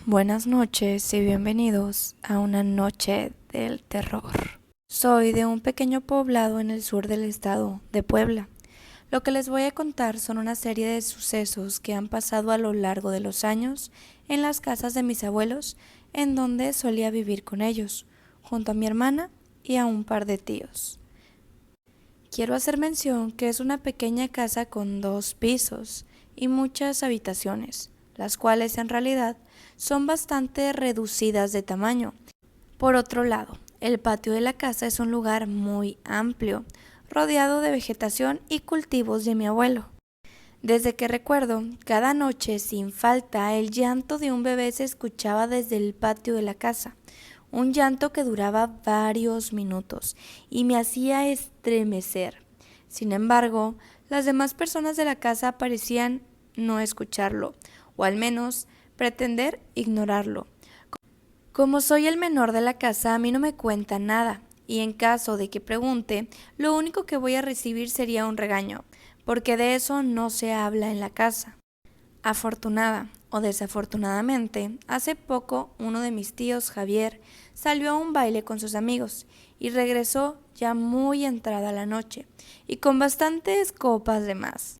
Buenas noches y bienvenidos a una noche del terror. Soy de un pequeño poblado en el sur del estado de Puebla. Lo que les voy a contar son una serie de sucesos que han pasado a lo largo de los años en las casas de mis abuelos, en donde solía vivir con ellos, junto a mi hermana y a un par de tíos. Quiero hacer mención que es una pequeña casa con 2 pisos y muchas habitaciones, las cuales en realidad son bastante reducidas de tamaño. Por otro lado, el patio de la casa es un lugar muy amplio, rodeado de vegetación y cultivos de mi abuelo. Desde que recuerdo, cada noche sin falta el llanto de un bebé se escuchaba desde el patio de la casa, un llanto que duraba varios minutos y me hacía estremecer. Sin embargo, las demás personas de la casa parecían no escucharlo, o al menos pretender ignorarlo. Como soy el menor de la casa, a mí no me cuentan nada, y en caso de que pregunte, lo único que voy a recibir sería un regaño, porque de eso no se habla en la casa. Afortunada o desafortunadamente, hace poco uno de mis tíos, Javier, salió a un baile con sus amigos y regresó ya muy entrada la noche y con bastantes copas de más.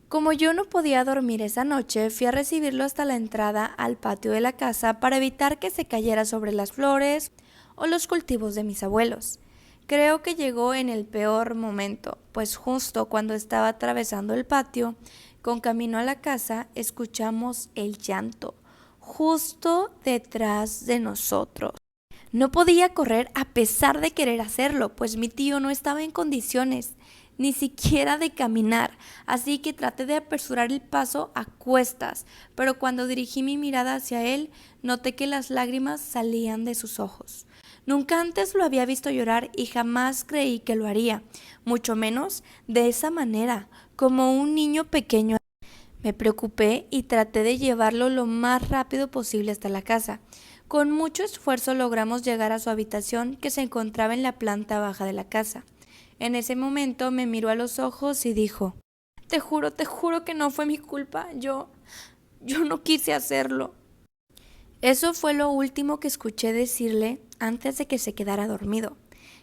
Como yo no podía dormir esa noche, fui a recibirlo hasta la entrada al patio de la casa para evitar que se cayera sobre las flores o los cultivos de mis abuelos. Creo que llegó en el peor momento, pues justo cuando estaba atravesando el patio, con camino a la casa, escuchamos el llanto, justo detrás de nosotros. No podía correr a pesar de querer hacerlo, pues mi tío no estaba en condiciones ni siquiera de caminar, así que traté de apresurar el paso a cuestas, pero cuando dirigí mi mirada hacia él, noté que las lágrimas salían de sus ojos. Nunca antes lo había visto llorar y jamás creí que lo haría, mucho menos de esa manera, como un niño pequeño. Me preocupé y traté de llevarlo lo más rápido posible hasta la casa. Con mucho esfuerzo logramos llegar a su habitación, que se encontraba en la planta baja de la casa. En ese momento me miró a los ojos y dijo: te juro que no fue mi culpa. Yo no quise hacerlo. Eso fue lo último que escuché decirle antes de que se quedara dormido.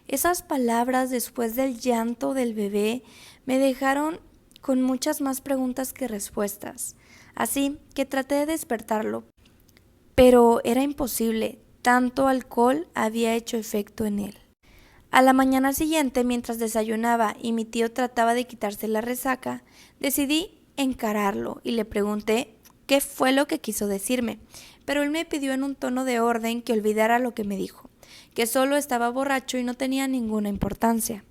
Esas palabras, después del llanto del bebé, me dejaron con muchas más preguntas que respuestas. Así que traté de despertarlo, pero era imposible. Tanto alcohol había hecho efecto en él. A la mañana siguiente, mientras desayunaba y mi tío trataba de quitarse la resaca, decidí encararlo y le pregunté qué fue lo que quiso decirme, pero él me pidió en un tono de orden que olvidara lo que me dijo, que solo estaba borracho y no tenía ninguna importancia.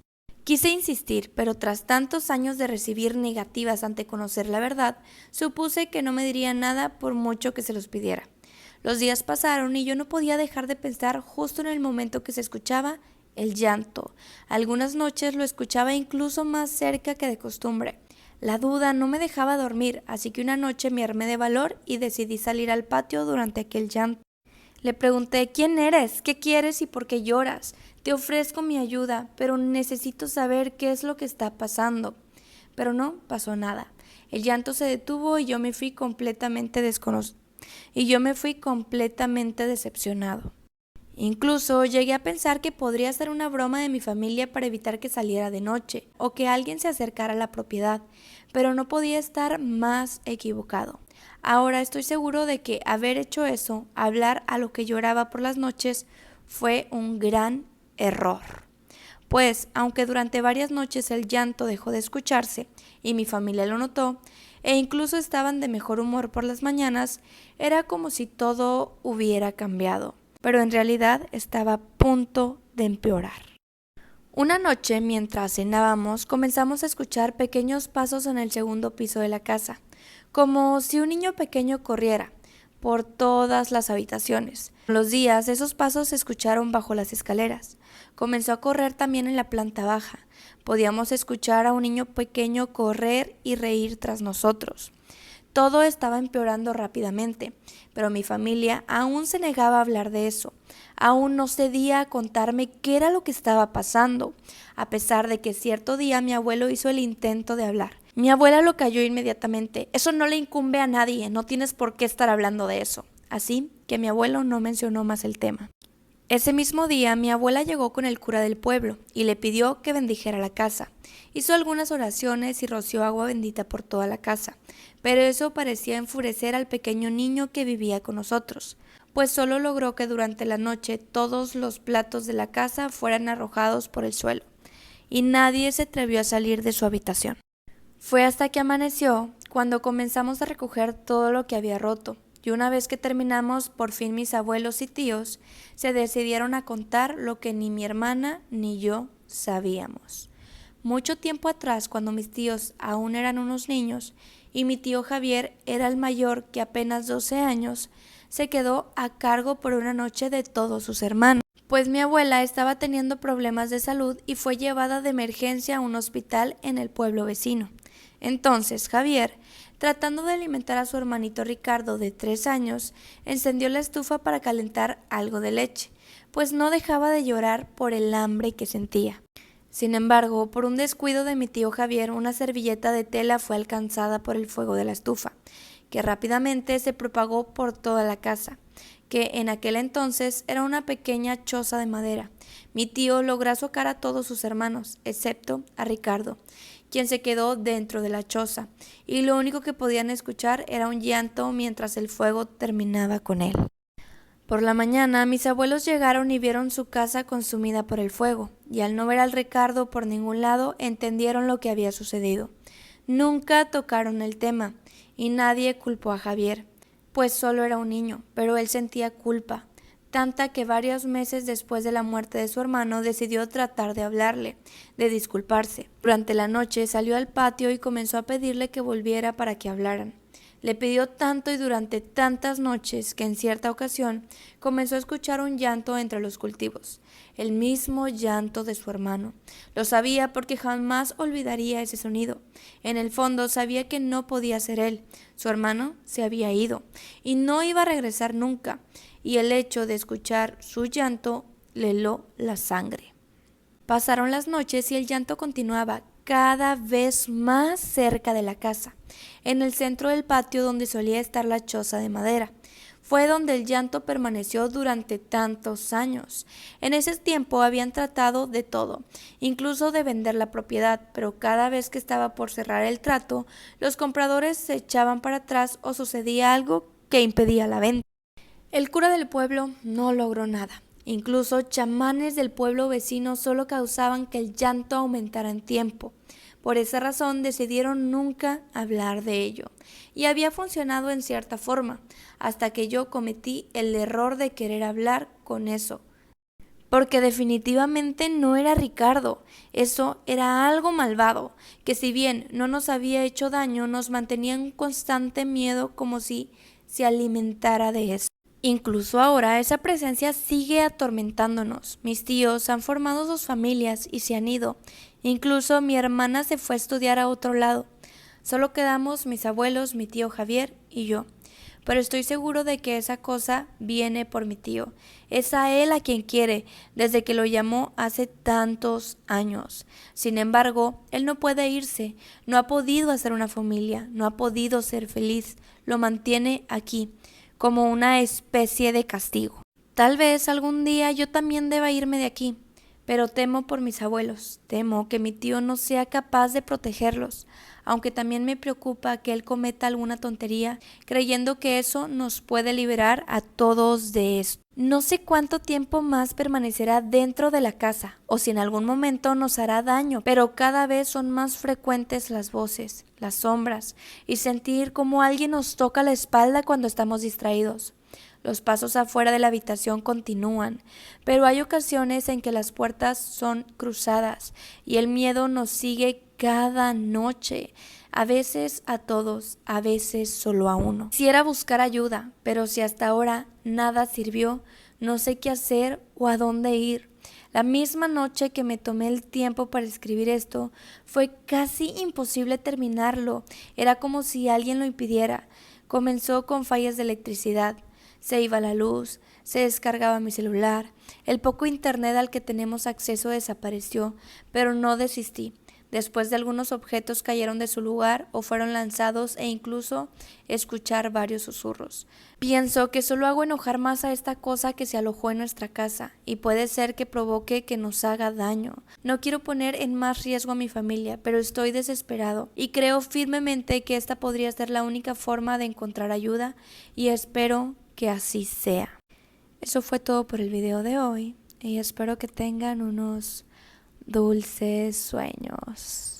Quise insistir, pero tras tantos años de recibir negativas ante conocer la verdad, supuse que no me diría nada por mucho que se los pidiera. Los días pasaron y yo no podía dejar de pensar justo en el momento que se escuchaba el llanto. Algunas noches lo escuchaba incluso más cerca que de costumbre. La duda no me dejaba dormir, así que una noche me armé de valor y decidí salir al patio durante aquel llanto. Le pregunté: ¿quién eres? ¿Qué quieres y por qué lloras? Te ofrezco mi ayuda, pero necesito saber qué es lo que está pasando. Pero no pasó nada. El llanto se detuvo y yo me fui completamente decepcionado. Incluso llegué a pensar que podría ser una broma de mi familia para evitar que saliera de noche o que alguien se acercara a la propiedad, pero no podía estar más equivocado. Ahora estoy seguro de que haber hecho eso, hablar a lo que lloraba por las noches, fue un gran error. Pues, aunque durante varias noches el llanto dejó de escucharse y mi familia lo notó, e incluso estaban de mejor humor por las mañanas, era como si todo hubiera cambiado, pero en realidad estaba a punto de empeorar. Una noche, mientras cenábamos, comenzamos a escuchar pequeños pasos en el segundo piso de la casa, como si un niño pequeño corriera por todas las habitaciones. Con los días, esos pasos se escucharon bajo las escaleras. Comenzó a correr también en la planta baja. Podíamos escuchar a un niño pequeño correr y reír tras nosotros. Todo estaba empeorando rápidamente, pero mi familia aún se negaba a hablar de eso. Aún no cedía a contarme qué era lo que estaba pasando, a pesar de que cierto día mi abuelo hizo el intento de hablar. Mi abuela lo calló inmediatamente. Eso no le incumbe a nadie, no tienes por qué estar hablando de eso. así que mi abuelo no mencionó más el tema. Ese mismo día mi abuela llegó con el cura del pueblo y le pidió que bendijera la casa. Hizo algunas oraciones y roció agua bendita por toda la casa, pero eso parecía enfurecer al pequeño niño que vivía con nosotros, pues solo logró que durante la noche todos los platos de la casa fueran arrojados por el suelo, y nadie se atrevió a salir de su habitación. Fue hasta que amaneció cuando comenzamos a recoger todo lo que había roto. Y una vez que terminamos, por fin mis abuelos y tíos se decidieron a contar lo que ni mi hermana ni yo sabíamos. Mucho tiempo atrás, cuando mis tíos aún eran unos niños y mi tío Javier era el mayor, que apenas 12 años, se quedó a cargo por una noche de todos sus hermanos, pues mi abuela estaba teniendo problemas de salud y fue llevada de emergencia a un hospital en el pueblo vecino. Entonces Javier, tratando de alimentar a su hermanito Ricardo de 3 años, encendió la estufa para calentar algo de leche, pues no dejaba de llorar por el hambre que sentía. Sin embargo, por un descuido de mi tío Javier, una servilleta de tela fue alcanzada por el fuego de la estufa, que rápidamente se propagó por toda la casa, que en aquel entonces era una pequeña choza de madera. Mi tío logró socar a todos sus hermanos, excepto a Ricardo, quien se quedó dentro de la choza, y lo único que podían escuchar era un llanto mientras el fuego terminaba con él. Por la mañana mis abuelos llegaron y vieron su casa consumida por el fuego, y al no ver al Ricardo por ningún lado entendieron lo que había sucedido. Nunca tocaron el tema, y nadie culpó a Javier, pues solo era un niño, pero él sentía culpa, tanta que varios meses después de la muerte de su hermano decidió tratar de hablarle, de disculparse. Durante la noche salió al patio y comenzó a pedirle que volviera para que hablaran. Le pidió tanto y durante tantas noches que en cierta ocasión comenzó a escuchar un llanto entre los cultivos, el mismo llanto de su hermano. Lo sabía porque jamás olvidaría ese sonido. En el fondo sabía que no podía ser él. Su hermano se había ido y no iba a regresar nunca, y el hecho de escuchar su llanto le heló la sangre. Pasaron las noches y el llanto continuaba, cada vez más cerca de la casa, en el centro del patio donde solía estar la choza de madera. Fue donde el llanto permaneció durante tantos años. En ese tiempo habían tratado de todo, incluso de vender la propiedad, pero cada vez que estaba por cerrar el trato, los compradores se echaban para atrás o sucedía algo que impedía la venta. El cura del pueblo no logró nada. Incluso chamanes del pueblo vecino solo causaban que el llanto aumentara en tiempo. Por esa razón decidieron nunca hablar de ello. Y había funcionado en cierta forma, hasta que yo cometí el error de querer hablar con eso. Porque definitivamente no era Ricardo, eso era algo malvado, que si bien no nos había hecho daño, nos mantenía en constante miedo como si se alimentara de eso. Incluso ahora esa presencia sigue atormentándonos. Mis tíos han formado sus familias y se han ido. Incluso mi hermana se fue a estudiar a otro lado. Solo quedamos mis abuelos, mi tío Javier y yo. Pero estoy seguro de que esa cosa viene por mi tío. Es a él a quien quiere, desde que lo llamó hace tantos años. Sin embargo, él no puede irse, no ha podido hacer una familia, no ha podido ser feliz. Lo mantiene aquí, como una especie de castigo. Tal vez algún día yo también deba irme de aquí, pero temo por mis abuelos, temo que mi tío no sea capaz de protegerlos, aunque también me preocupa que él cometa alguna tontería, creyendo que eso nos puede liberar a todos de esto. No sé cuánto tiempo más permanecerá dentro de la casa, o si en algún momento nos hará daño, pero cada vez son más frecuentes las voces, las sombras, y sentir como alguien nos toca la espalda cuando estamos distraídos. Los pasos afuera de la habitación continúan, pero hay ocasiones en que las puertas son cruzadas y el miedo nos sigue cada noche, a veces a todos, a veces solo a uno. Quisiera buscar ayuda, pero si hasta ahora nada sirvió, no sé qué hacer o a dónde ir. La misma noche que me tomé el tiempo para escribir esto, fue casi imposible terminarlo. Era como si alguien lo impidiera. Comenzó con fallas de electricidad. Se iba la luz, se descargaba mi celular, el poco internet al que tenemos acceso desapareció, pero no desistí. Después de algunos objetos cayeron de su lugar o fueron lanzados e incluso escuchar varios susurros. Pienso que solo hago enojar más a esta cosa que se alojó en nuestra casa y puede ser que provoque que nos haga daño. No quiero poner en más riesgo a mi familia, pero estoy desesperado y creo firmemente que esta podría ser la única forma de encontrar ayuda y espero que así sea. Eso fue todo por el video de hoy y espero que tengan unos dulces sueños.